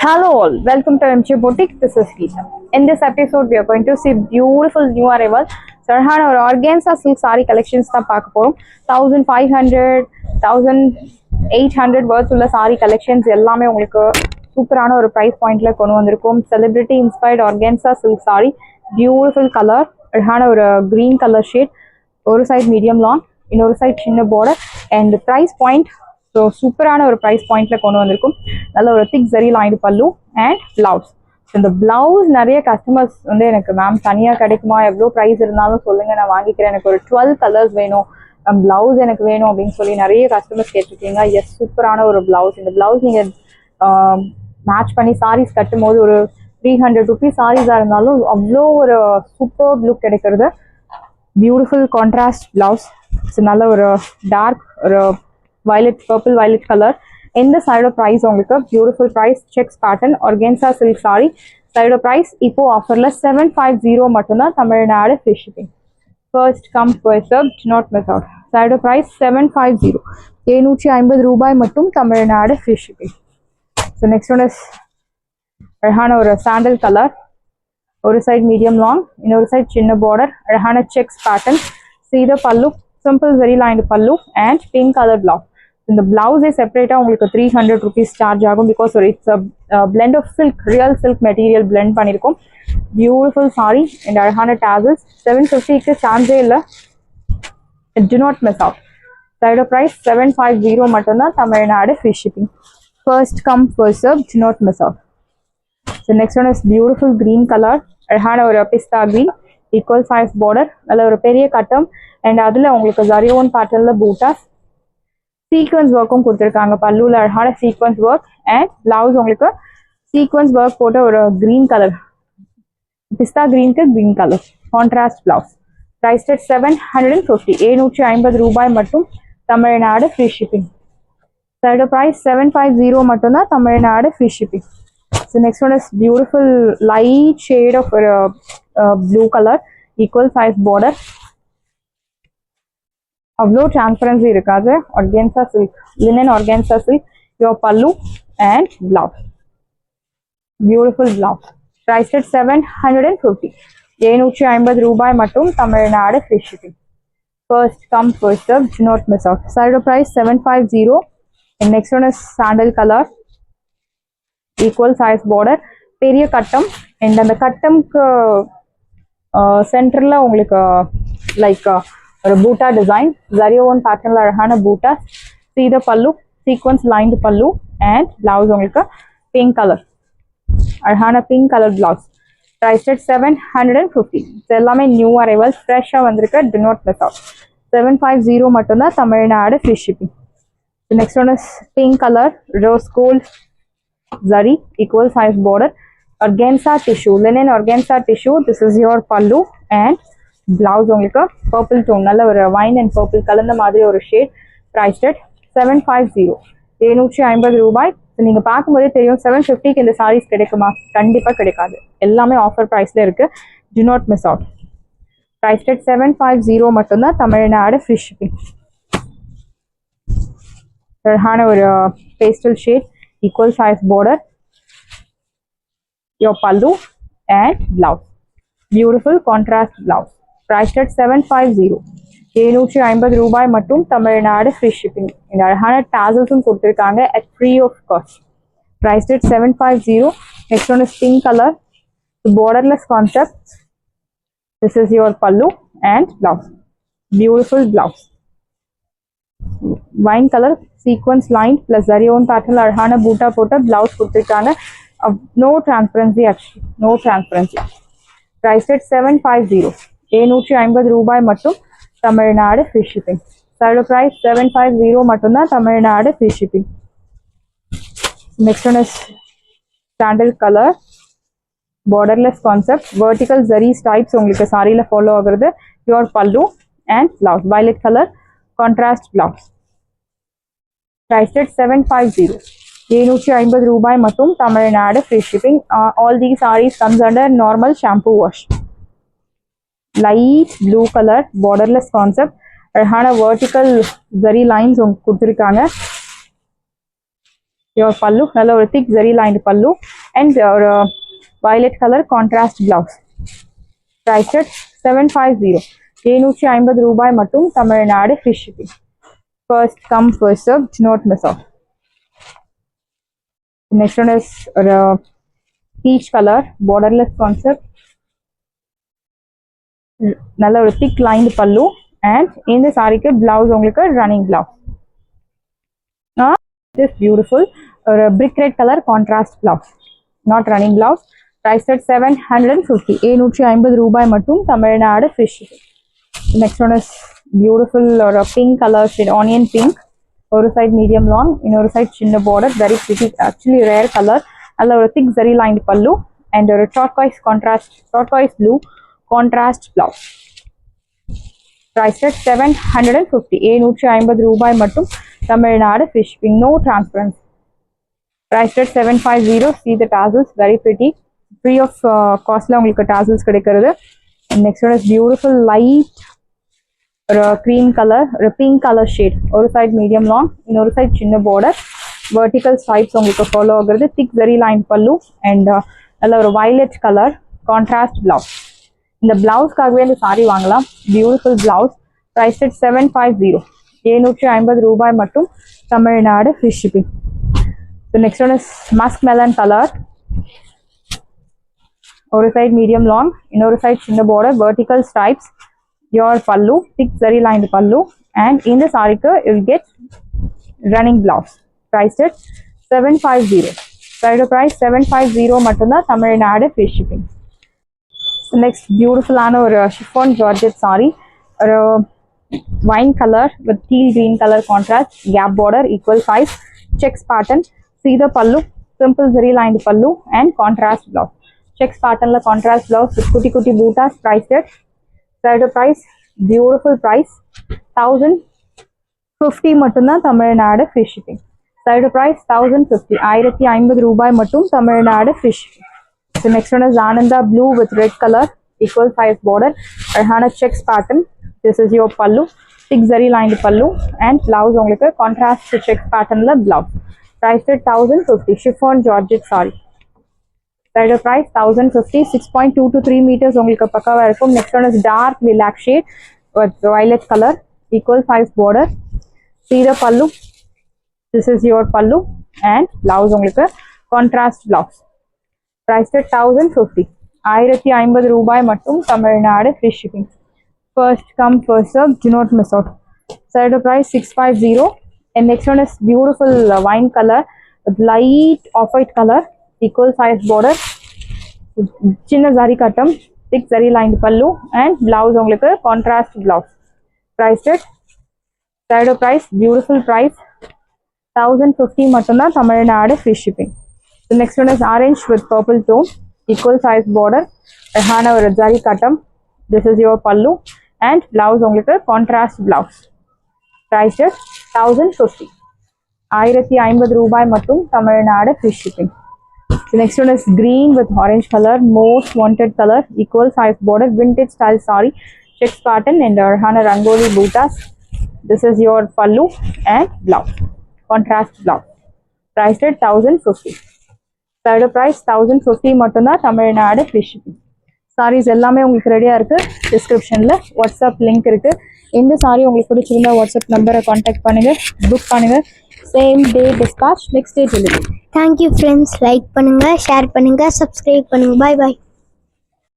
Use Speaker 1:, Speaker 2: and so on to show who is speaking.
Speaker 1: Hello all, welcome to MJ Boutique. This is Geeta. In this episode, we are going to see beautiful new arrival Sarhana or organza silk saree collections தான் பார்க்க போறோம். 1500, 1800 worth உள்ள saree collections எல்லாமே உங்களுக்கு சூப்பரான ஒரு price pointல கொண்டு வந்திருக்கோம். Celebrity inspired organza silk saree, beautiful color, அழகான ஒரு green color shade, ஒரு side medium long, இன்னொரு side சின்ன border and price point. So சூப்பரான ஒரு ப்ரைஸ் பாயிண்ட்ல கொண்டு வந்திருக்கும். நல்ல ஒரு திக் ஜரி லைன் பல்லு அண்ட் பிளவுஸ். இந்த பிளவுஸ் நிறைய கஸ்டமர்ஸ் வந்து எனக்கு மேம் தனியாக கிடைக்குமா, எவ்வளோ ப்ரைஸ் இருந்தாலும் சொல்லுங்க, நான் வாங்கிக்கிறேன், எனக்கு ஒரு 12 கலர்ஸ் வேணும், பிளவுஸ் எனக்கு வேணும் அப்படின்னு சொல்லி நிறைய கஸ்டமர்ஸ் கேட்டிருக்கீங்க. எஸ், சூப்பரான ஒரு பிளவுஸ். இந்த பிளவுஸ் நீங்கள் மேட்ச் பண்ணி சாரீஸ் கட்டும் போது ஒரு 300 ருபீஸ் சாரீஸாக இருந்தாலும் அவ்வளோ ஒரு சூப்பர் லுக் கிடைக்கிறது. Beautiful contrast blouse. நல்ல ஒரு டார்க் ஒரு violet, purple violet color. In the side of price உங்களுக்கு beautiful price checks pattern organza silk saree. Side of price இப்போ ஆஃபர்ல 750 மட்டும்தான், Tamil Nadu free shipping. First come first serve, do not miss out. Side of price 750, 750 ரூபாய் மட்டும், Tamil Nadu free shipping. So next one is அழகான ஒரு sandal colour, ஒரு side medium long, இன்னொரு side சின்ன பார்டர், அழகான செக்ஸ் பேட்டர்ன், சீத பல்லு, simple very lined pallu and pink color blouse. In the blouse is separate உங்களுக்கு 300 rupees charge ஆகும் because it's a blend of silk, real silk material blend பண்ணிருக்கோம். Beautiful saree and அழகான tassels. 750 க்கு சான்ஸே இல்ல. Do not miss out. Side of price 750 மட்டும்தான், Tamil Nadu free shipping. First come first serve, do not miss out. So next one is beautiful green color, அழகான ஒரு pista green, equal size border, நல்ல ஒரு பெரிய கட்டம் அண்ட் அதில் உங்களுக்கு ஜரியோன் பேட்டர்னில் பூட்டாஸ், சீக்வன்ஸ் ஒர்க்கும் கொடுத்துருக்காங்க. பல்லுவில் அழகான சீக்வன்ஸ் ஒர்க் அண்ட் பிளவுஸ் உங்களுக்கு சீக்வன்ஸ் ஒர்க் போட்ட ஒரு க்ரீன் கலர், பிஸ்தா க்ரீனுக்கு green colour contrast blouse. Price at 750, 750 ரூபாய் மட்டும், Tamil Nadu free shipping. Side price 750 மட்டும்தான், Tamil Nadu free shipping. So next one is beautiful light shade of ஒரு blue colour, equal size border, அவ்வளோ டிரான்ஸ்பரன்சி இருக்காது. Organza silk, linen organza silk, your pallu and blouse. Beautiful blouse. Price at 750, 750 ரூபாய் மட்டும், Tamil Nadu free shipping. First come first serve, do not miss out. Side of price 750 and next one is sandal color, equal size border, பெரிய கட்டம் and அந்த கட்டம்க்கு சென்டரில் உங்களுக்கு like ஒரு பூட்டா design, ஜரியோன் பேட்டர்னில் அழகான பூட்டா, சீத பல்லு, sequence lined pallu and blouse உங்களுக்கு பிங்க் கலர், அழகான pink colour blouse. Price at 750. இது எல்லாமே நியூ அரைவல்ஸ், ஃப்ரெஷ்ஷாக வந்திருக்கு. do not miss out. 750 மட்டும்தான், Tamil Nadu free shipping. Next one is pink colour, rose gold zari, equal size border, organza tissue, linen organza tissue. This is your pallu and blouse உங்களுக்கு purple tone, நல்ல ஒரு wine and purple கலந்த மாதிரி ஒரு shade. priced at 750, 750 ரூபாய். நீங்க பார்க்கும்போதே தெரியும் 750க்கு இந்த சாரீஸ் கிடைக்குமா, கண்டிப்பா கிடைக்காது. எல்லாமே ஆஃபர் பிரைஸ்ல இருக்கு. do not miss out. priced at 750 மட்டும்தான், தமிழ்நாடு ஃப்ரீ ஷிப்பிங். அழகான ஒரு pastel shade, equal size border, your pallu and blouse. Beautiful contrast blouse. Priced at 750, 750 ரூபாய் மட்டும், தமிழ்நாடு ஃப்ரீ ஷிப்பிங். இந்த அழகான டாசல்ஸும் கொடுத்துருக்காங்க at free of cost. Priced at 750. Next one is pink color, borderless concept. This is your pallu and blouse. Beautiful blouse. Wine color, sequence line plus zarion pattern, அழகான பூட்டா போட்ட blouse கொடுத்துருக்காங்க. No transparency actually, no transparency. Priced at 750, 750 ரூபாய் மட்டும், Tamil Nadu free shipping. Side price 750 மட்டும்தான், Tamil Nadu free shipping. Next one is sandal colour, borderless concept, vertical zari stripes உங்களுக்கு சாரியில் follow ஆகுறது. your pallu and blouse, violet color contrast blouse. Priced at 750, 750 ரூபாய் மட்டும், Tamil Nadu free shipping. All these sarees comes under normal shampoo wash. Light blue color, borderless concept, அழகான vertical zari lines கொடுத்துருக்காங்க. your pallu, நல்ல ஒரு thick zari lined pallu and your violet color contrast blouse. Price at 750. 750 ரூபாய் மட்டும் Tamil Nadu free shipping. First come first serve, do not miss out. The next one is peach color borderless concept. நல்ல ஒரு thick lined pallu and இந்த சாரிக்கு blouse உங்களுக்கு running blouse. This beautiful brick red color contrast blouse, not running blouse. Priced at 750. 750 ரூபாய் மட்டும் Tamil Nadu free shipping. Next one is beautiful or a pink color shade, onion pink. ஒரு side medium long, இன்னொரு side சின்ன border, very pretty, actually rare color. நல்ல ஒரு thick zari lined pallu and ஒரு turquoise blue contrast blouse. Priced at 750. 750 ரூபாய் மட்டும் Tamil Nadu free shipping, no transparency. Priced at 750. See the tassels, very pretty, free of cost la உங்களுக்கு tassels கிடைக்கிறது. And next one is beautiful light cream color, pink color shade. ஒரு side medium long, இன்னொரு side சின்ன border, vertical stripes உங்களுக்கு follow ஆகுறது, thick zari lined pallu and நல்ல ஒரு violet color contrast blouse. இந்த பிளவுஸ்க்காகவே இந்த சாரி வாங்கலாம். Beautiful blouse. Priced at 750. 750 ரூபாய் மட்டும் Tamil Nadu free shipping. The next one is musk melon color. ஒரு side medium long, இன்னொரு side சின்ன border, vertical stripes, your pallu, thick zari lined pallu and in the saree you will get running blouse. Priced at 750. Price 750 மட்டும் தான் Tamil Nadu free shipping. Next beautiful ஆன ஒரு chiffon georgette saree, ஒரு wine color with teal green color contrast, gap border, equal size, checks pattern. See the pallu, simple zari lined pallu and contrast blouse. Checks pattern la contrast blouse with kutti bootas. Priced at side price, beautiful price 1050 மட்டும் தான் Tamil Nadu free shipping. Side price 1050. 1050 ரூபாய் மட்டும் Tamil Nadu free shipping. So next one is Ananda blue with red color, equal size border, Arhana checks pattern. This is your pallu, thick zari lined pallu and blouse உங்களுக்கு contrast checks pattern la blouse. Priced at 1050. Chiffon georgette saree. Side price 1050. 6.2 to 3 meters உங்களுக்கு பக்காவா இருக்கும். Next one is dark lilac shade with violet color, equal size border. See the pallu. This is your pallu and blouse உங்களுக்கு contrast blouse. Priced at 1050. 1050 ரூபாய் மட்டும் Tamil Nadu free shipping. First come first serve, do not miss out. Side price 650. And next one is beautiful wine color with light off-white color, equal size border, chinna zari kattam, thick zari lined pallu and blouse உங்களுக்கு contrast blouse. Priced at side price, beautiful price 1050 மட்டும் தான் Tamil Nadu free shipping. The next one is orange with purple tone, equal size border, Arhana or zari kattam. This is your pallu and blouse உங்களுக்கு contrast blouse. Priced at 1050. 1050 ரூபாய் மட்டும் Tamil Nadu free shipping. The next one is green with orange color, most wanted color, equal size border, vintage style saree, checks pattern and Arhana rangoli bootas. This is your pallu and blouse, contrast blouse. Priced at 1050. Third price 1050 மட்டும் தான் Tamil Nadu free shipping. sarees எல்லாமே உங்களுக்கு ரெடியா இருக்கு. டிஸ்கிரிப்ஷன்ல WhatsApp link இருக்கு. இந்த saree உங்களுக்கு பிடிச்சிருந்தா வாட்ஸ்அப் நம்பரை கான்டாக்ட் பண்ணுங்க, புக் பண்ணுங்க. Same day dispatch, next day delivery.
Speaker 2: Thank you friends. Like பண்ணுங்க, ஷேர் பண்ணுங்க, சப்ஸ்கிரைப் பண்ணுங்க. Bye by.